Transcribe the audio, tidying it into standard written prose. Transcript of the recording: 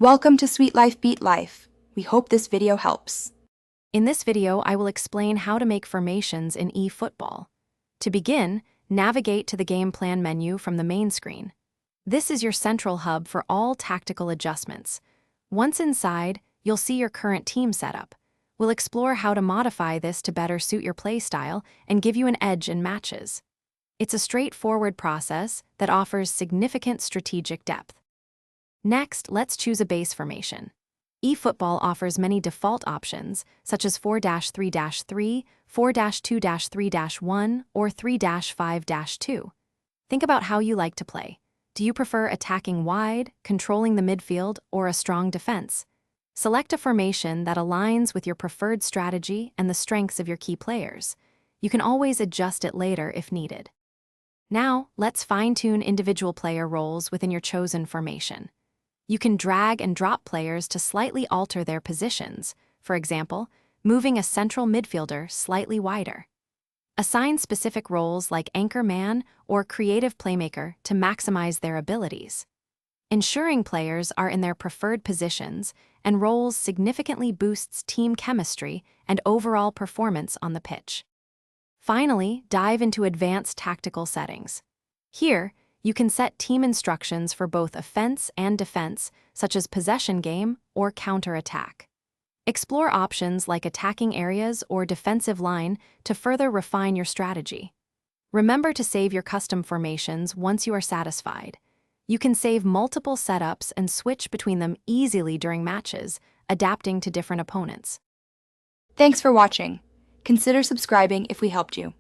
Welcome to Sweet Life Beat Life. We hope this video helps. In this video, I will explain how to make formations in eFootball. To begin, navigate to the game plan menu from the main screen. This is your central hub for all tactical adjustments. Once inside, you'll see your current team setup. We'll explore how to modify this to better suit your play style and give you an edge in matches. It's a straightforward process that offers significant strategic depth. Next, let's choose a base formation. eFootball offers many default options, such as 4-3-3, 4-2-3-1, or 3-5-2. Think about how you like to play. Do you prefer attacking wide, controlling the midfield, or a strong defense? Select a formation that aligns with your preferred strategy and the strengths of your key players. You can always adjust it later if needed. Now, let's fine-tune individual player roles within your chosen formation. You can drag and drop players to slightly alter their positions, for example, moving a central midfielder slightly wider. Assign specific roles like anchor man or creative playmaker to maximize their abilities. Ensuring players are in their preferred positions and roles significantly boosts team chemistry and overall performance on the pitch. Finally, dive into advanced tactical settings. Here, you can set team instructions for both offense and defense, such as possession game or counter-attack. Explore options like attacking areas or defensive line to further refine your strategy. Remember to save your custom formations once you are satisfied. You can save multiple setups and switch between them easily during matches, adapting to different opponents. Thanks for watching. Consider subscribing if we helped you.